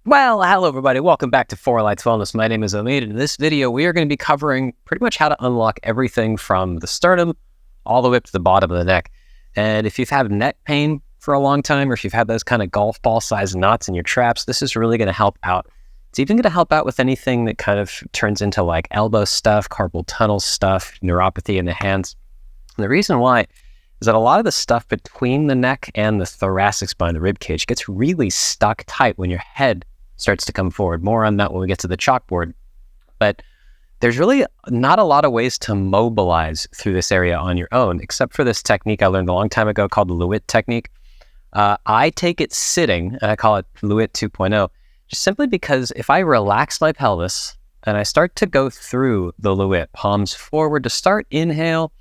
Well, hello everybody. Welcome back to Four Lights Wellness. My name is Omid, and in this video, we are going to be covering pretty much how to unlock everything from the sternum all the way up to the bottom of the neck. And if you've had neck pain for a long time, or if you've had those kind of golf ball sized knots in your traps, this is really going to help out. It's even going to help out with anything that kind of turns into like elbow stuff, carpal tunnel stuff, neuropathy in the hands. And the reason why is that a lot of the stuff between the neck and the thoracic spine, the rib cage, gets really stuck tight when your head starts to come forward. More on that when we get to the chalkboard. But there's really not a lot of ways to mobilize through this area on your own, except for this technique I learned a long time ago called the Lewitt technique. I take it sitting, and I call it Lewitt 2.0, just simply because if I relax my pelvis and I start to go through the Lewitt, palms forward to start, inhale,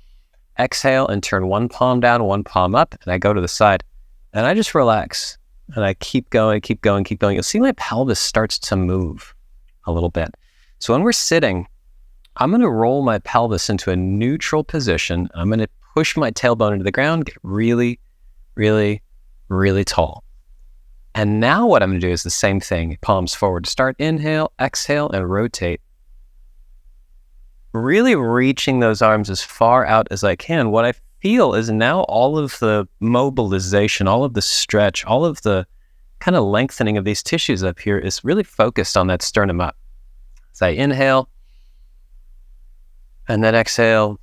exhale, and turn one palm down, one palm up, and I go to the side, and I just relax. And I keep going, keep going, keep going. You'll see my pelvis starts to move a little bit. So when we're sitting, I'm going to roll my pelvis into a neutral position. I'm going to push my tailbone into the ground, get really, really, really tall. And now what I'm going to do is the same thing. Palms forward to start, inhale, exhale, and rotate. Really reaching those arms as far out as I can. What I feel is now all of the mobilization, all of the stretch, all of the kind of lengthening of these tissues up here is really focused on that sternum up. So I inhale and then exhale,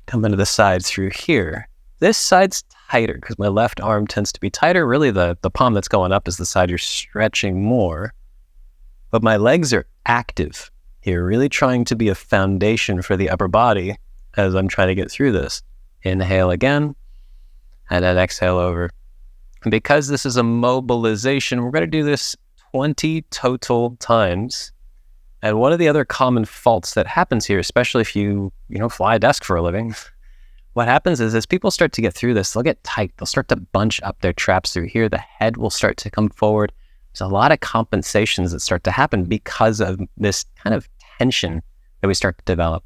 come into the side through here. This side's tighter because my left arm tends to be tighter. Really the palm that's going up is the side you're stretching more, but my legs are active here, really trying to be a foundation for the upper body as I'm trying to get through this. Inhale again, and then exhale over. And because this is a mobilization, we're going to do this 20 total times. And one of the other common faults that happens here, especially if you fly a desk for a living, what happens is as people start to get through this, they'll get tight. They'll start to bunch up their traps through here. The head will start to come forward. There's a lot of compensations that start to happen because of this kind of tension that we start to develop.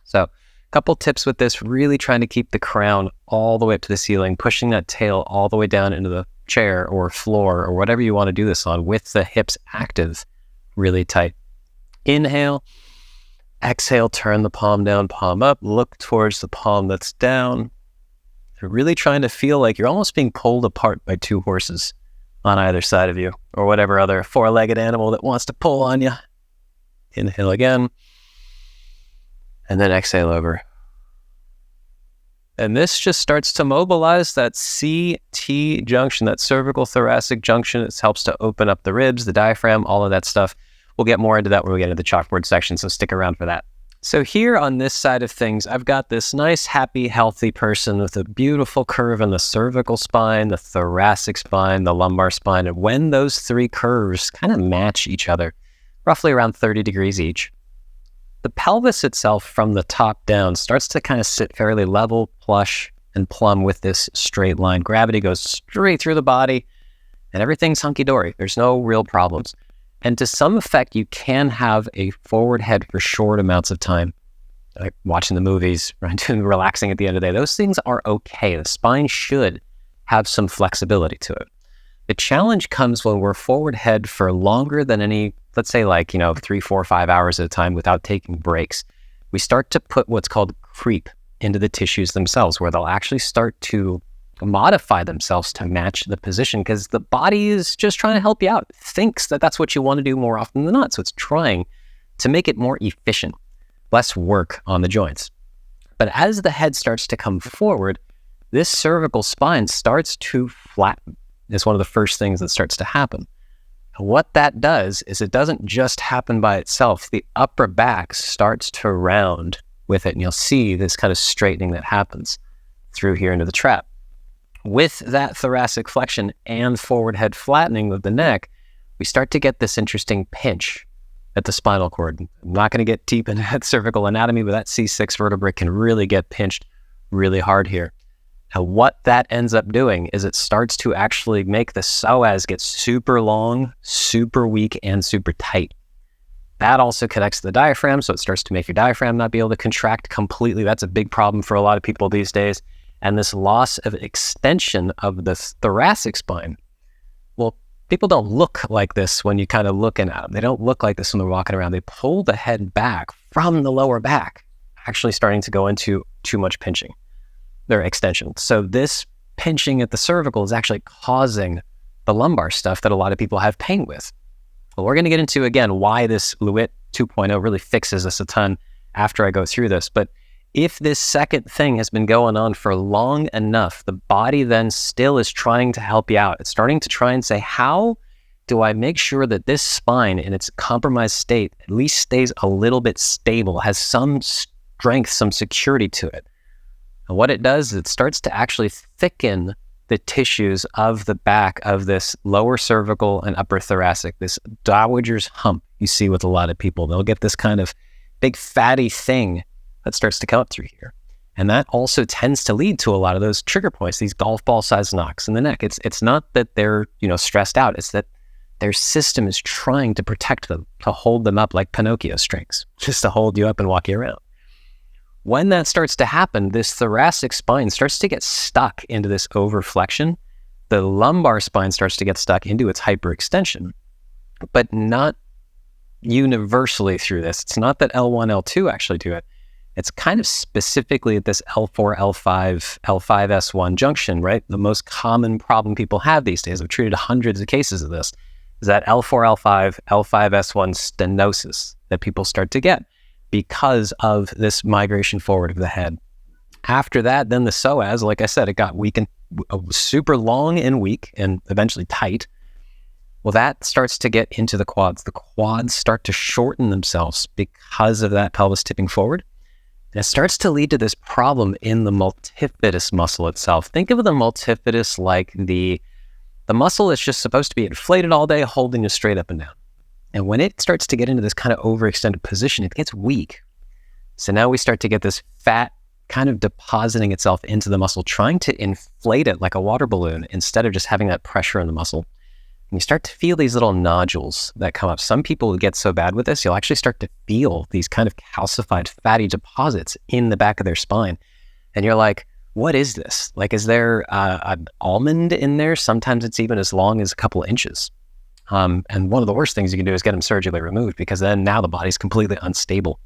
So couple tips with this, really trying to keep the crown all the way up to the ceiling, pushing that tail all the way down into the chair or floor or whatever you want to do this on with the hips active, really tight. Inhale, exhale, turn the palm down, palm up, look towards the palm that's down. You're really trying to feel like you're almost being pulled apart by two horses on either side of you or whatever other four-legged animal that wants to pull on you. Inhale again. And then exhale over. And this just starts to mobilize that CT junction, that cervical thoracic junction. It helps to open up the ribs, the diaphragm, all of that stuff. We'll get more into that when we get into the chalkboard section, so stick around for that. So here on this side of things, I've got this nice, happy, healthy person with a beautiful curve in the cervical spine, the thoracic spine, the lumbar spine. And when those three curves kind of match each other, roughly around 30 degrees each, the pelvis itself from the top down starts to kind of sit fairly level, plush, and plumb with this straight line. Gravity goes straight through the body, and everything's hunky-dory. There's no real problems. And to some effect, you can have a forward head for short amounts of time. Like watching the movies, right, and relaxing at the end of the day. Those things are okay. The spine should have some flexibility to it. The challenge comes when we're forward head for longer than any, let's say 3, 4, 5 hours at a time without taking breaks. We start to put what's called creep into the tissues themselves, where they'll actually start to modify themselves to match the position because the body is just trying to help you out. It thinks that that's what you want to do more often than not. So it's trying to make it more efficient, less work on the joints. But as the head starts to come forward, this cervical spine starts to flatten. It's one of the first things that starts to happen. And what that does is it doesn't just happen by itself. The upper back starts to round with it, and you'll see this kind of straightening that happens through here into the trap. With that thoracic flexion and forward head flattening of the neck, we start to get this interesting pinch at the spinal cord. I'm not going to get deep into that cervical anatomy, but that C6 vertebrae can really get pinched really hard here. Now, what that ends up doing is it starts to actually make the psoas get super long, super weak, and super tight. That also connects to the diaphragm, so it starts to make your diaphragm not be able to contract completely. That's a big problem for a lot of people these days. And this loss of extension of the thoracic spine will People don't look like this when you kind of looking at them. They don't look like this when they're walking around. They pull the head back from the lower back, actually starting to go into too much pinching, their extension. So this pinching at the cervical is actually causing the lumbar stuff that a lot of people have pain with. Well, we're going to get into, again, why this Lewitt 2.0 really fixes this a ton after I go through this. But if this second thing has been going on for long enough, the body then still is trying to help you out. It's starting to try and say, how do I make sure that this spine in its compromised state at least stays a little bit stable, has some strength, some security to it? And what it does is it starts to actually thicken the tissues of the back of this lower cervical and upper thoracic, this dowager's hump you see with a lot of people. They'll get this kind of big fatty thing that starts to come up through here. And that also tends to lead to a lot of those trigger points, these golf ball sized knocks in the neck. It's not that they're, stressed out. It's that their system is trying to protect them, to hold them up like Pinocchio strings, just to hold you up and walk you around. When that starts to happen, this thoracic spine starts to get stuck into this overflexion. The lumbar spine starts to get stuck into its hyperextension, but not universally through this. It's not that L1, L2 actually do it. It's kind of specifically at this L4, L5, L5S1 junction, right? The most common problem people have these days, I've treated hundreds of cases of this, is that L4, L5, L5S1 stenosis that people start to get because of this migration forward of the head. After that, then the psoas, like I said, it got weak and super long and weak and eventually tight. Well, that starts to get into the quads. The quads start to shorten themselves because of that pelvis tipping forward. And it starts to lead to this problem in the multifidus muscle itself. Think of the multifidus like the muscle is just supposed to be inflated all day, holding you straight up and down. And when it starts to get into this kind of overextended position, it gets weak. So now we start to get this fat kind of depositing itself into the muscle, trying to inflate it like a water balloon instead of just having that pressure in the muscle. And you start to feel these little nodules that come up. Some people who get so bad with this, you'll actually start to feel these kind of calcified fatty deposits in the back of their spine. And you're like, what is this? Like, is there an almond in there? Sometimes it's even as long as a couple of inches. And one of the worst things you can do is get them surgically removed, because then now the body's completely unstable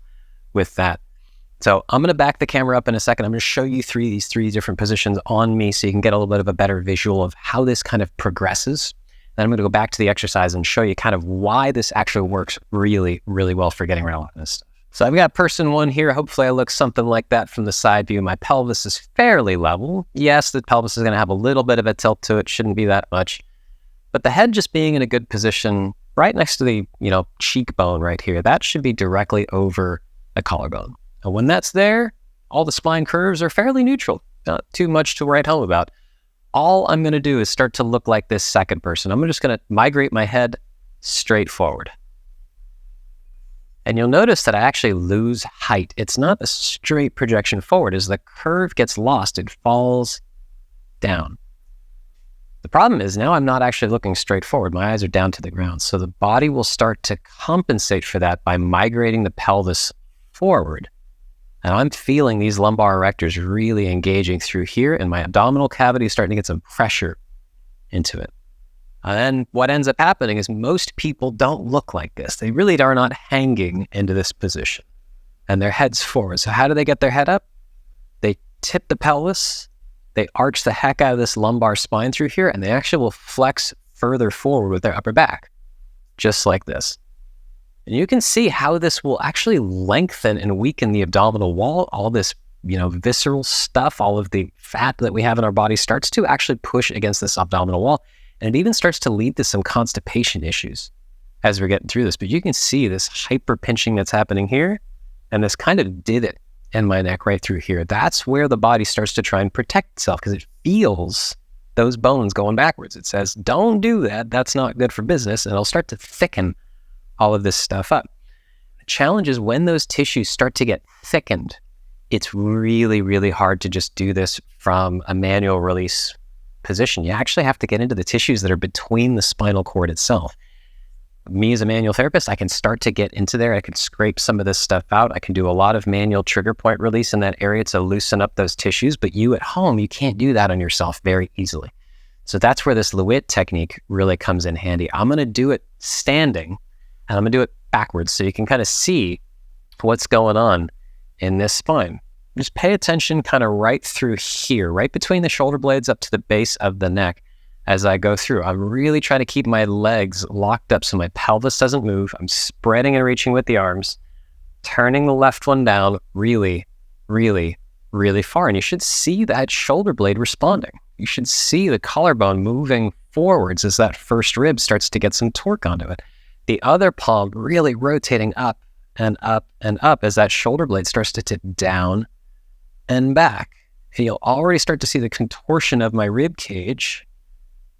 with that. So I'm going to back the camera up in a second. I'm going to show you these three different positions on me so you can get a little bit of a better visual of how this kind of progresses. Then I'm going to go back to the exercise and show you kind of why this actually works really, really well for getting around a lot of this stuff. So I've got person one here. Hopefully I look something like that from the side view. My pelvis is fairly level. Yes, the pelvis is going to have a little bit of a tilt to it. Shouldn't be that much. But the head just being in a good position right next to the, cheekbone right here, that should be directly over the collarbone. And when that's there, all the spine curves are fairly neutral. Not too much to write home about. All I'm going to do is start to look like this second person. I'm just going to migrate my head straight forward. And you'll notice that I actually lose height. It's not a straight projection forward. As the curve gets lost, it falls down. The problem is now I'm not actually looking straight forward. My eyes are down to the ground. So the body will start to compensate for that by migrating the pelvis forward. And I'm feeling these lumbar erectors really engaging through here, and my abdominal cavity is starting to get some pressure into it. And then what ends up happening is most people don't look like this. They really are not hanging into this position, and their head's forward. So how do they get their head up? They tip the pelvis, they arch the heck out of this lumbar spine through here, and they actually will flex further forward with their upper back, just like this. And you can see how this will actually lengthen and weaken the abdominal wall. All this, visceral stuff, all of the fat that we have in our body starts to actually push against this abdominal wall. And it even starts to lead to some constipation issues as we're getting through this. But you can see this hyper pinching that's happening here and this kind of divot in my neck right through here. That's where the body starts to try and protect itself because it feels those bones going backwards. It says, don't do that. That's not good for business. And it'll start to thicken all of this stuff up. The challenge is when those tissues start to get thickened, it's really, really hard to just do this from a manual release position. You actually have to get into the tissues that are between the spinal cord itself. Me as a manual therapist, I can start to get into there. I can scrape some of this stuff out. I can do a lot of manual trigger point release in that area to loosen up those tissues. But you at home, you can't do that on yourself very easily. So that's where this Lewitt technique really comes in handy. I'm going to do it standing, and I'm going to do it backwards so you can kind of see what's going on in this spine. Just pay attention kind of right through here, right between the shoulder blades up to the base of the neck as I go through. I'm really trying to keep my legs locked up so my pelvis doesn't move. I'm spreading and reaching with the arms, turning the left one down really, really, really far. And you should see that shoulder blade responding. You should see the collarbone moving forwards as that first rib starts to get some torque onto it. The other palm really rotating up and up and up as that shoulder blade starts to tip down and back. And you'll already start to see the contortion of my rib cage.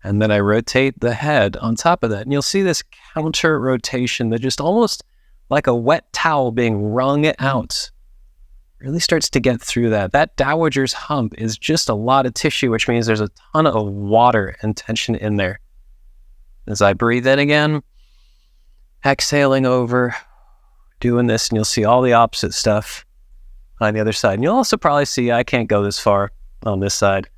And then I rotate the head on top of that. And you'll see this counter rotation that just almost like a wet towel being wrung out really starts to get through that. That dowager's hump is just a lot of tissue, which means there's a ton of water and tension in there. As I breathe in again, exhaling over, doing this, and you'll see all the opposite stuff on the other side. And you'll also probably see I can't go this far on this side.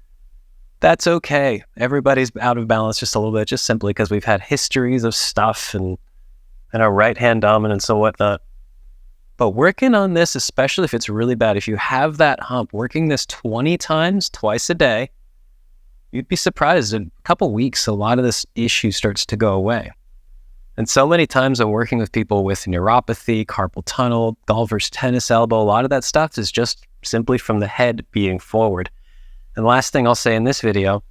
That's okay. Everybody's out of balance just a little bit, just simply because we've had histories of stuff and our right hand dominance and whatnot. But working on this, especially if it's really bad, if you have that hump, working this 20 times, twice a day, you'd be surprised in a couple weeks, a lot of this issue starts to go away. And so many times I'm working with people with neuropathy, carpal tunnel, golfer's tennis elbow. A lot of that stuff is just simply from the head being forward. And the last thing I'll say in this video,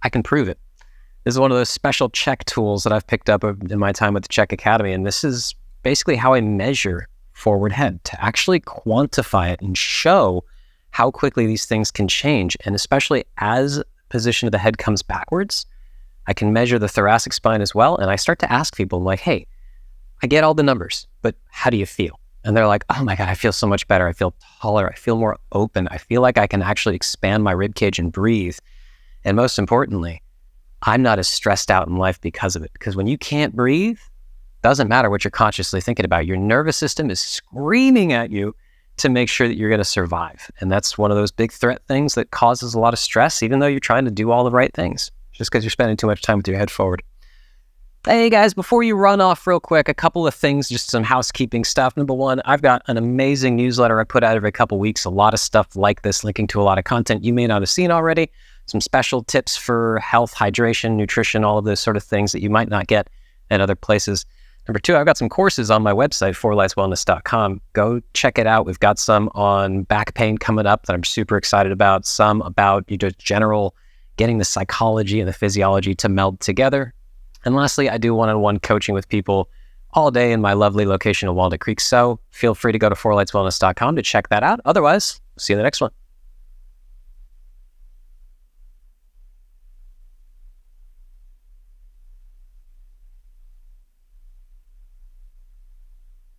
I can prove it. This is one of those special check tools that I've picked up in my time with the Check Academy. And this is basically how I measure forward head to actually quantify it and show how quickly these things can change. And especially as the position of the head comes backwards, I can measure the thoracic spine as well. And I start to ask people, I'm like, hey, I get all the numbers, but how do you feel? And they're like, oh my God, I feel so much better. I feel taller. I feel more open. I feel like I can actually expand my rib cage and breathe. And most importantly, I'm not as stressed out in life because of it. Because when you can't breathe, doesn't matter what you're consciously thinking about. Your nervous system is screaming at you to make sure that you're going to survive. And that's one of those big threat things that causes a lot of stress, even though you're trying to do all the right things, just because you're spending too much time with your head forward. Hey guys, before you run off real quick, a couple of things, just some housekeeping stuff. Number one, I've got an amazing newsletter I put out every couple weeks, a lot of stuff like this, linking to a lot of content you may not have seen already, some special tips for health, hydration, nutrition, all of those sort of things that you might not get at other places. Number two, I've got some courses on my website, forlightswellness.com. Go check it out. We've got some on back pain coming up that I'm super excited about, some about general getting the psychology and the physiology to meld together. And lastly, I do one-on-one coaching with people all day in my lovely location of Walnut Creek. So feel free to go to forlightswellness.com to check that out. Otherwise, see you in the next one.